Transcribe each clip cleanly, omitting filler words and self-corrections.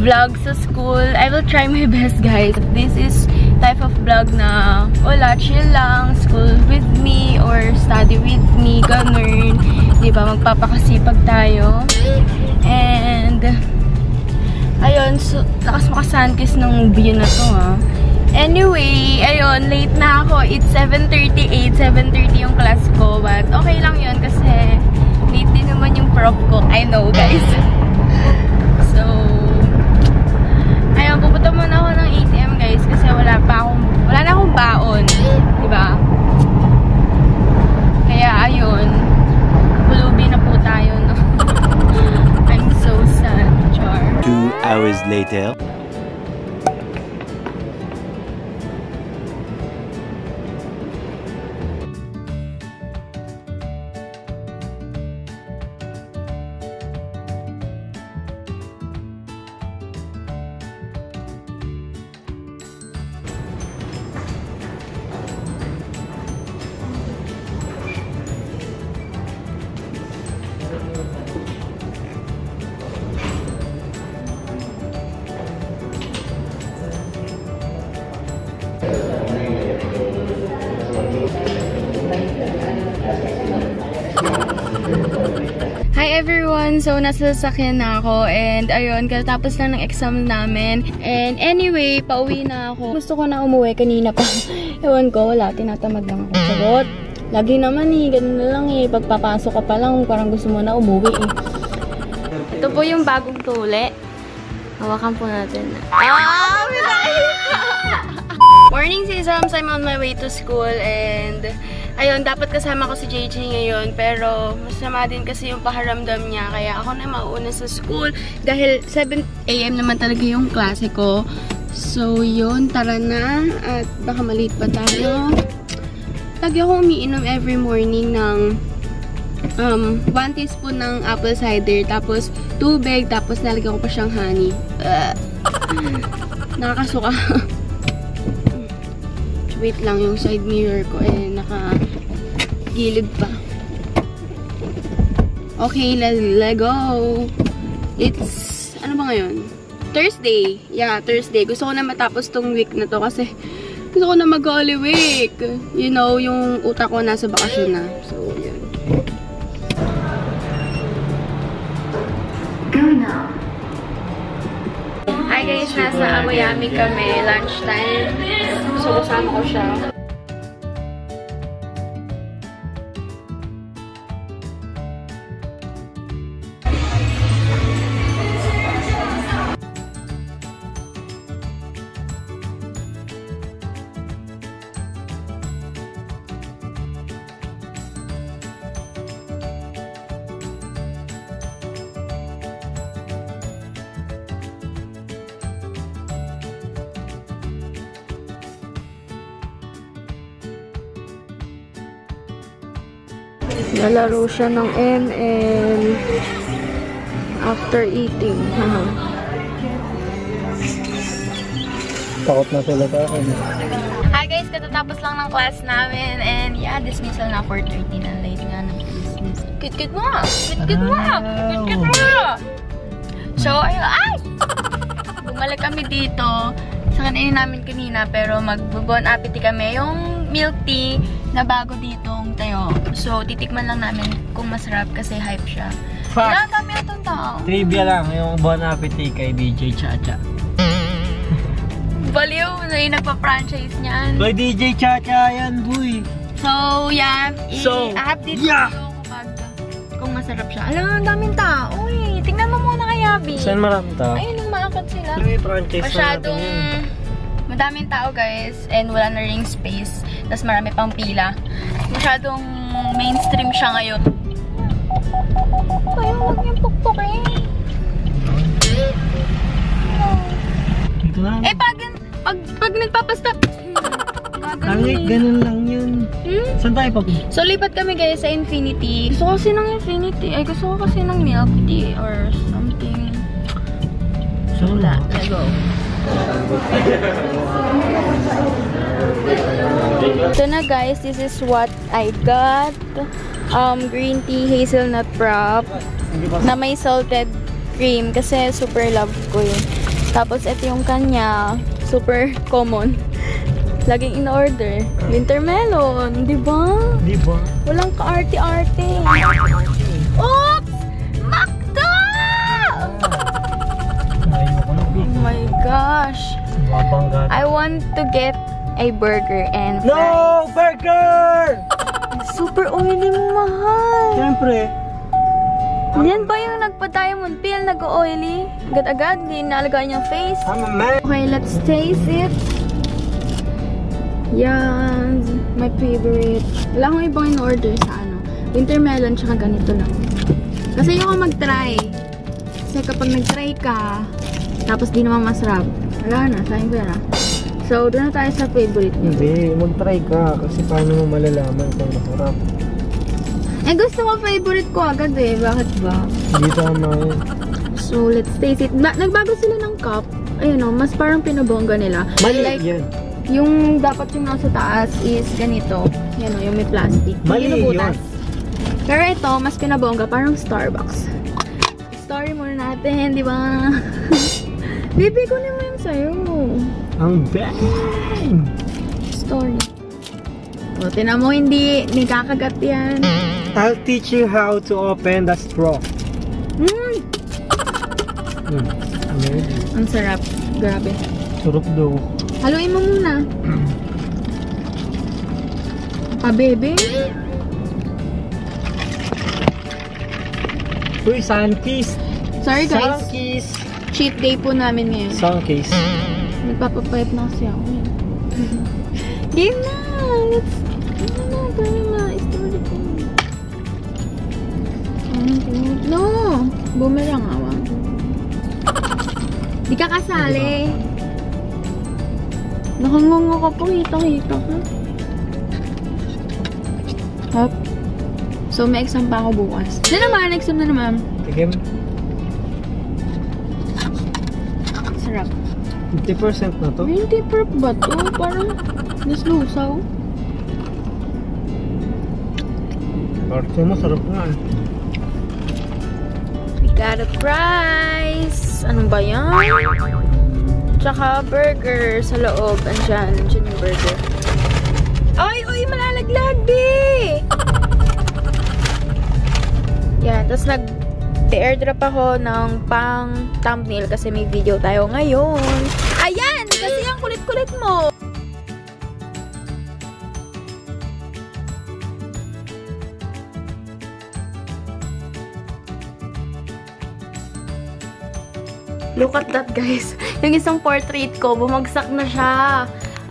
vlog sa school. I will try my best, guys. This is type of vlog na wala, chill lang, school with me or study with me, ganun. Diba, magpapakasipag tayo. And ayun, so, lakas makasunkiss ng view na to, ha. Anyway, ayun, late na ako. It's 7:38, 7:30 yung class ko. But okay lang yun kasi late din naman yung prof ko. I know, guys. So, ayun, pupunta muna ako ng ATM, guys, kasi wala na akong baon. Diba? Kaya, ayun, pulubi na po tayo, no? I'm so sad, Char. 2 hours later. Hi everyone! So, nasa sasakyan na ako and ayun, katapos lang ng exam namin. And anyway, pauwi na ako. Gusto ko na umuwi kanina pa. Ewan ko, wala. Tinatamad lang ako. Sagot. Lagi naman eh. Ganun na lang eh. Pagpapasok ka pa lang, parang gusto mo na umuwi eh. Ito po yung bagong tuli. Hawakan po natin. Morning Sesams! I'm on my way to school and ayun, dapat kasama ko si JJ ngayon pero masama din kasi yung paharamdam niya kaya ako na mauuna sa school dahil 7 AM naman talaga yung klase ko. So yun, tara na at baka maliit pa tayo. Lagi ako umiinom every morning ng 1 teaspoon ng apple cider tapos tubig tapos nalagyan ko pa siyang honey. Nakakasuka. Wait lang, yung side mirror ko eh nakagilid pa. Okay, let's go. It's ano ba ngayon? Thursday. Yeah, Thursday. Gusto ko na matapos tong week na to kasi gusto ko na mag-Holy Week. You know, yung utak ko nasa bakasyon na. So, yun. Hi guys, nasa Amoyami kami. Lunchtime. So, kasama ko siya. Nalaro siya ng ML after eating. Takot na sila sa akin. Hi guys, katatapos lang ng class namin and yeah, dismissal na 4:30 na. Late nga ng dismiss. Kit-kit mo! Kit-kit mo! Kit-kit mo! So, ayun, ay! Bumalik kami dito. Sa kanain namin kanina pero mag-bon appetit kami. Yung milk tea na bago ditong tayo. So, titikman lang namin kung masarap kasi hype siya. Wala kami itong tao. Trivia lang, yung Bon Appetit kay DJ Chacha. Baliw na yung nagpa-franchise niyan. Kay DJ Chacha yan, boy. So, yeah. I-update ko kapag kung masarap siya. Alam, ang daming tao eh. Tingnan mo muna kay Abby. Saan maraming tao? Ayun, umaakot sila. May franchise masyadong madaming tao guys and wala na ring space. Tapos marami pang pila. Masyadong mainstream siya ngayon. Ayaw, huwag niyang pukpukin. Dito na. Eh, pag nagpapastop. Ganun lang yun. Saan tayo papunta? So, lipat kami guys sa Infinity. Gusto ko kasi ng Infinity. Ay, gusto ko kasi ng milk tea or something. So, let's go. Ito na guys, this is what I got. Green tea hazelnut frap na may salted cream kasi super love ko yun. Tapos, ito yung kanya. Super common. Laging in-order. Winter melon. Diba? Diba? Walang ka-arte-arte. Oops! Makdo! Ayoko na, Oh my gosh. Mabangga. I want to get a burger and fries. No! Burger! Super oily mo, mahal. Siyempre. Yan ba yung nagpa-diamond peel, nag-oily? Agad-agad, hindi inalagaan yung face. I'm a man. Okay, let's taste it. Yan, my favorite. Wala akong ibang in-order sa ano. Winter melon, tsaka ganito lang. Kasi yung mag-try. Kasi kapag nag-try ka, tapos di naman masarap, wala na, sayang pera. So, doon na tayo sa favorite niyo. Hindi, mag-try ka. Kasi paano mo malalaman kung masarap. Eh, gusto ko favorite ko agad eh. Bakit ba? Hindi tama yun. So, let's taste it. Nagbago sila ng cup. Ayun o, mas parang pinabongga nila. Mali Like, yan. yung dapat yung nasa taas is ganito. Yan o, yung may plastic. Mali Yung yun. Pero ito, mas pinabongga. Parang Starbucks. Story muna natin, di ba? Baby, kunin mo yung sayo. Ang bang! Story. O, tinan mo, hindi kakagat yan. I'll teach you how to open the straw. Amazing. Ang sarap. Grabe. Sarap daw. Haluin mo muna. Pa-bebe. Uy, Sunkiss! Sorry guys. Sunkiss! Cheat day po namin ngayon. Sunkiss. Nagpapapayat na kasi ako. Game na! Let's... Ano na? Story ko. No! Bumerang awa. Di ka kasali. Nakangungo ka po. Kita-kita ka. Hop. So, may exam pa ako bukas. Na naman, exam na naman. Sige. Sarap. 50% na to. Hindi perp ba to? Parang naslusaw. Parte mo, sarap nga. We got a fries. Ano ba yan? Tsaka burger sa loob. Andyan yung burger. Ay, uy, malalaglag, be! Yan, tapos nag-airdrop ako ng pang thumbnail kasi may video tayo ngayon. Ayan! Kasi ang kulit-kulit mo! Look at that, guys. Yung isang portrait ko, bumagsak na siya.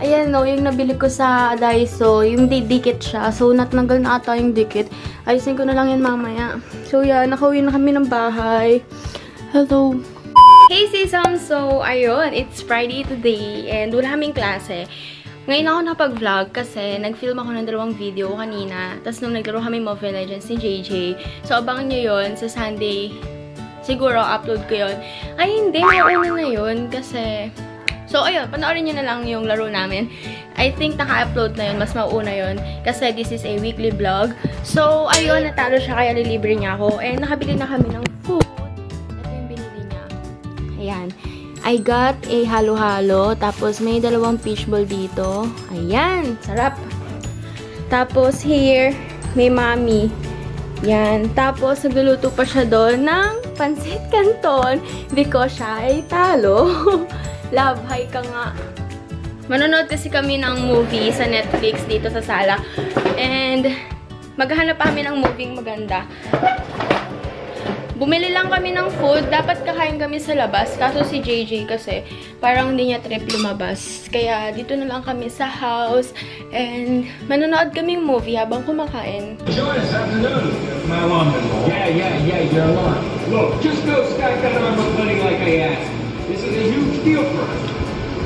Ayan, no, yung nabili ko sa Daiso, yung didikit siya. So, natanggal na ata yung dikit. Ayusin ko na lang yan mamaya. So, yan, nakauwi na kami ng bahay. Hello. Hey, Sesam! So, ayun, it's Friday today and wala kaming klase. Ngayon ako napag-vlog kasi nag-film ako ng 2 video kanina. Tapos nung naglaro kami Mobile Legends ni JJ. So, abangan nyo yun sa Sunday. Siguro, upload ko yun. Ay, hindi. Mauna na yun kasi... So, ayun. Panoorin nyo na lang yung laro namin. I think naka-upload na yun. Mas mauna yun. Kasi this is a weekly vlog. So, ayun. Natalo siya kaya lilibre niya ako. And nakabili na kami ng food. Ito yung binili niya. Ayan. I got a halo-halo. Tapos, may 2 fishball dito. Ayan. Sarap. Tapos, here, may mami. Yan. Tapos, nagluluto pa siya doon ng pansit canton because siya ay talo. Love, hi ka nga. Manonood kasi kami ng movie sa Netflix dito sa sala. And, maghahanap pa kami ng movie maganda. Bumili lang kami ng food. Dapat kakain kami sa labas. Kaso si JJ kasi parang hindi niya trip lumabas. Kaya dito na lang kami sa house. And manonood kaming movie habang kumakain. Join us afternoon. My alarm went off. Yeah, your alarm. Look, just go Sky got on my buddy like I asked. This is a huge deal for us.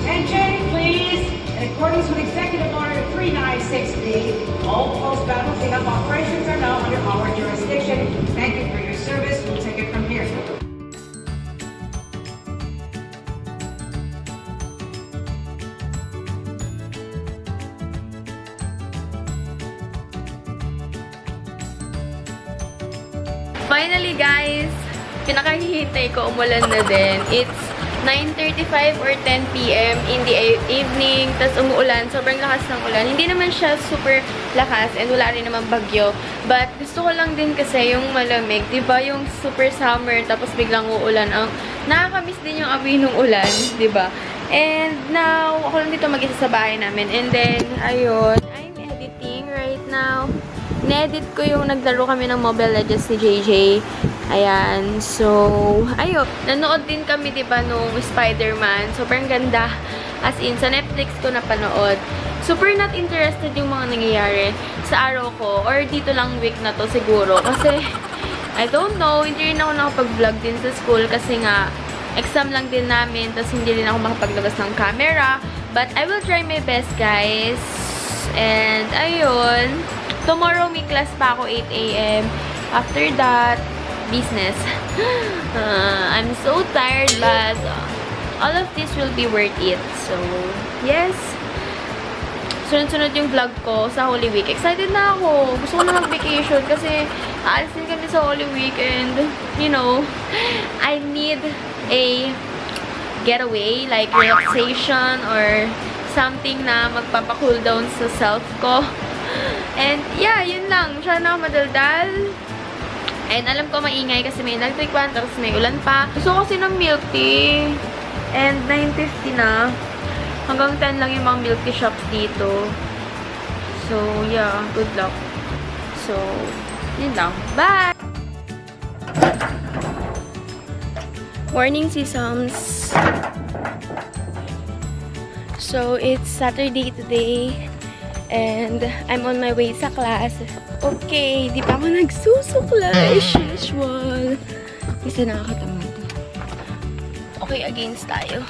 Attention, please. In accordance with Executive Order 3960, all post-battle cleanup operations are now under our jurisdiction. Thank you for your service. We'll take it from here. Finally, guys, pinakahihintay ko, umulan na din. It's 9:35 or 10 p.m. in the evening. Tapos umuulan. Sobrang lakas ng ulan. Hindi naman siya super lakas and wala rin naman bagyo. But gusto ko lang din kasi yung malamig. Diba yung super summer tapos biglang uulan. Nakakamiss din yung amoy ng ulan. Diba? And now, ako lang dito mag-isa sa bahay namin. And then, ayun. I'm editing right now. Inedit ko yung naglaro kami ng Mobile Legends ni JJ. Ayan. So, ayun. Nanood din kami, diba, nung Spider-Man. Sobrang ganda. As in, sa Netflix ko napanood. Super not interested yung mga nangyayari sa araw ko. Or dito lang week na to siguro. Kasi, I don't know. Hindi rin ako nakapag-vlog din sa school. Kasi nga, exam lang din namin. Tapos, hindi rin ako makapaglabas ng camera. But, I will try my best, guys. And, ayun. Tomorrow, may class pa ako, 8 a.m. After that, business. I'm so tired, but all of this will be worth it. So, yes. Sunod-sunod yung vlog ko sa Holy Week. Excited na ako. Gusto ko na mag-vacation kasi aalis din kami sa Holy Week and, you know, I need a getaway, like relaxation or something na magpapa-cool down sa self ko. And, yeah, yun lang. Masyado na ako madaldal. And, alam ko maingay kasi may electric fan, tapos may ulan pa. Gusto ko kasi ng milk tea. And, 9:50 na. Hanggang 10 lang yung mga milk tea shops dito. So, yeah. Good luck. So, yun lang. Bye! Morning, Sesams. So, it's Saturday today. And I'm on my way sa class. Okay, di pa ako nagsusuklay as usual. Kasi nakakatamad. Okay, against tayo.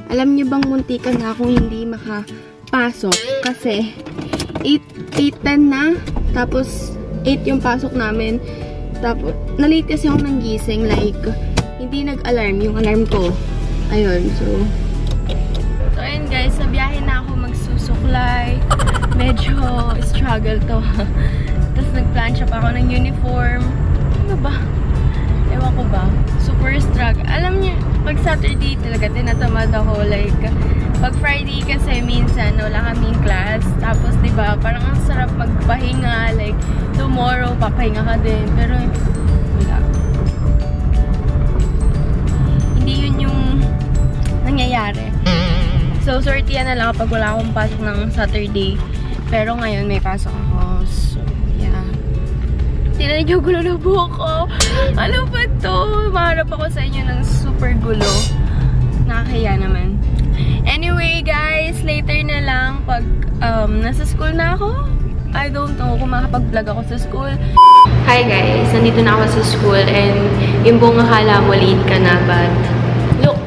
Alam niyo bang muntikan na akong hindi makapasok? Kasi 8:10 na. Tapos 8 yung pasok namin. Tapos, na-late kasi ako ng gising. Like, hindi nag-alarm yung alarm ko. Ayun, so ayun guys, sa biyahe na ako magsusuklay. Medyo struggle to. Tapos nagplansya pa ako ng uniform. Ano ba? Ewan ko ba? Super struggle. Alam niyo, pag Saturday talaga tinatamad ako. Like, pag Friday kasi minsan wala kaming class. Tapos, diba, parang ang sarap magpahinga. Like, tomorrow, papahinga ka din. Pero, wala. Hindi yun yung nangyayari. So, sortihan na lang kapag wala akong pasok ng Saturday. Pero ngayon, may pasok ako. So, yeah. Tinan niyo, gulo na buhok ko. Ano ba to? Maharap ako sa inyo ng super gulo. Nakakaya naman. Anyway, guys, later na lang pag nasa school na ako. I don't know kung makapag-vlog ako sa school. Hi guys, nandito na ako sa school and yung buong akala mo late ka na, but look!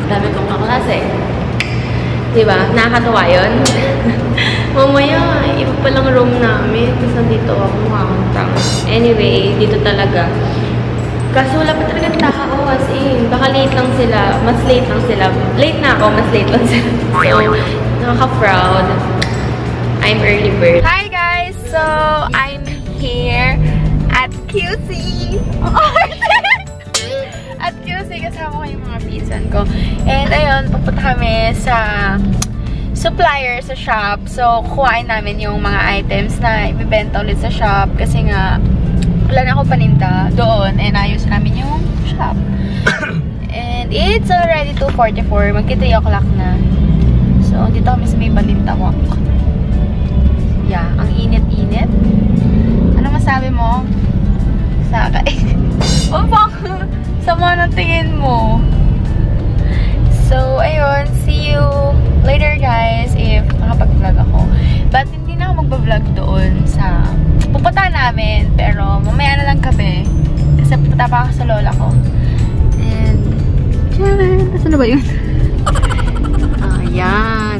Dami kong kaklase. Diba? Nakakatawa yun. Mamaya, iba palang room namin. Tapos nandito ako makakantang. Anyway, dito talaga. Kaso wala pa talaga tao as in. Baka late lang sila. Mas late lang sila. Late na ako, mas late lang sila. So, nakaka-proud. I'm early bird. Hi guys! So, I'm here at QC. At QC, kasama ko yung mga pinsan ko. And ayun, pupunta kami sa supplier sa shop. So, kuhain namin yung mga items na ibibenta ulit sa shop. Kasi nga, wala na ako paninda doon. And ayos namin yung shop. And it's already 2:44. Magki-3 o'clock na. So, dito kami sa may Balintawak. Yeah, ang init-init. Ano masabi mo? Sakay. Oh, baka sama na tingin mo. So, ayun. See you later, guys, if makapag-vlog ako. But, hindi na ako mag-vlog doon sa pupunta namin. Pero, mamaya na lang gabi. Kasi pupunta pa ako sa lola ko. And, tcharan! Asan na ba yun? Ayan.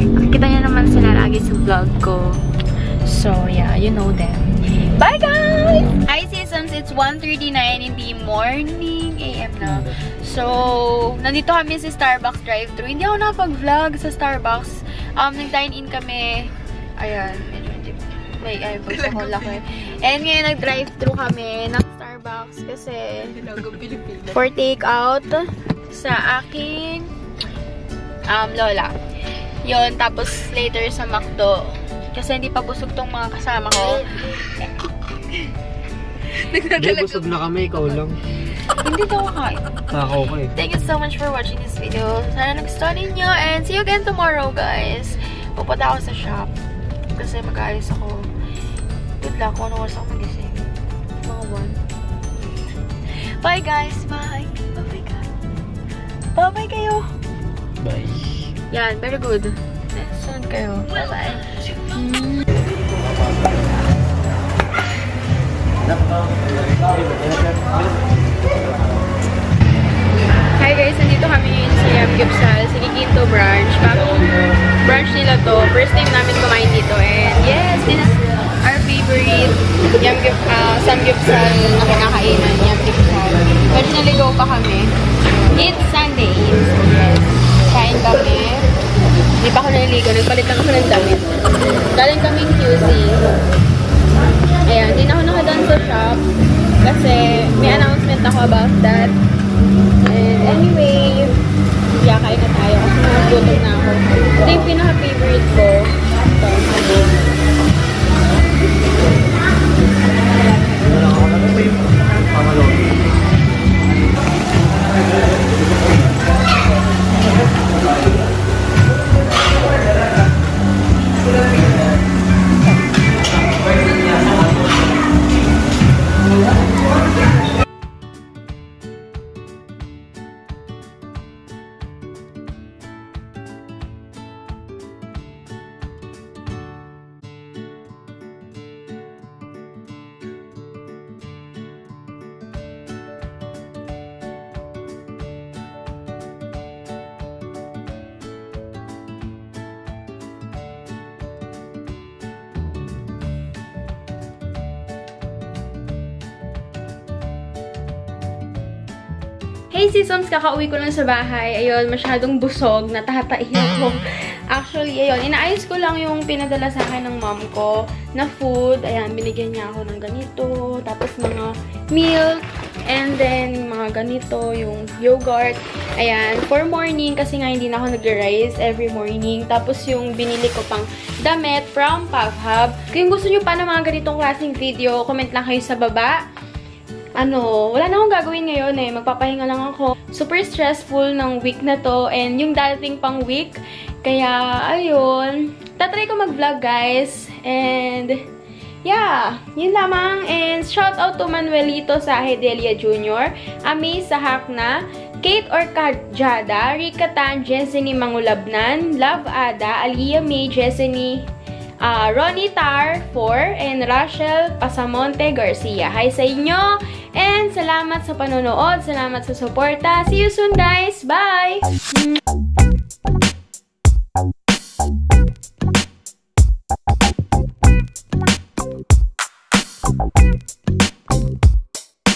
Nakikita niyo naman sila lagi sa vlog ko. So, yeah, you know them. Bye, guys! Hi, Sesams! It's 1:39 in the morning AM na. So, nandito kami sa Starbucks drive-thru. Hindi ako nakapag-vlog sa Starbucks. Nag-dine-in kami. Ayan, medyo may eyebags ako laki. And ngayon nag-drive-thru kami ng Starbucks kasi for take-out sa aking lola. Yun, tapos later sa McDo. Kasi hindi pa busog tong mga kasama ko. Hindi, busog na kami, ikaw lang. Hindi daw kakain. Ako eh. Thank you so much for watching this video. Sana nagustuhan ninyo and see you again tomorrow, guys. Pupunta ako sa shop kasi mag-ayos ako. Good luck kung anong oras ako magising. Mga 1. Bye, guys. Bye. Bye-bye ka. Bye-bye kayo. Bye. Yan, very good. Soon kayo. Bye-bye. Hi guys, nandito kami ngayon sa Yum Gipsal, sa Quinto branch. Bagong branch nila to. First time namin kumain dito. And yes, this is our favorite Samgyeopsal na kinakainan. Yum Gipsal. Medyo naligaw pa kami. It's Sunday. So yes, kain kami. Hindi pa ako naliligaw. Nagpalit lang ako ng damit. Galing kaming QC. Ayan, hindi na ako nakadaan sa shop. Kasi may announcement ako about that. And anyway, yeah, kain na tayo kasi nagutom na ako. Ito yung pinaka-favorite ko. Ito. Hey Seasons, kakauwi ko lang sa bahay. Ayun, masyadong busog. Natahatain ako. Actually, ayun, inaayos ko lang yung pinadala sa akin ng mom ko na food. Ayan, binigyan niya ako ng ganito. Tapos mga milk. And then, mga ganito, yung yogurt. Ayan, for morning, kasi nga hindi na ako nag-rice every morning. Tapos yung binili ko pang damit from PubHub. Kung gusto nyo pa ng mga ganitong klaseng video, comment lang kayo sa baba. Wala na akong gagawin ngayon eh. Magpapahinga lang ako. Super stressful ng week na to and yung darating pang week. Kaya, ayun. Tatry ko mag-vlog, guys. And, yeah. Yun lamang. And, shout out to Manuelito Sahedelia Jr., Ami Sahakna, Kate Orcajada, Rika Tan, Jesseny Mangulabnan, Love Ada, Aliyah May, Jesseny, Ronnie Tar 4, and Rachel Pasamonte Garcia. Hi sa inyo! And salamat sa panonood, salamat sa suporta. See you soon, guys! Bye!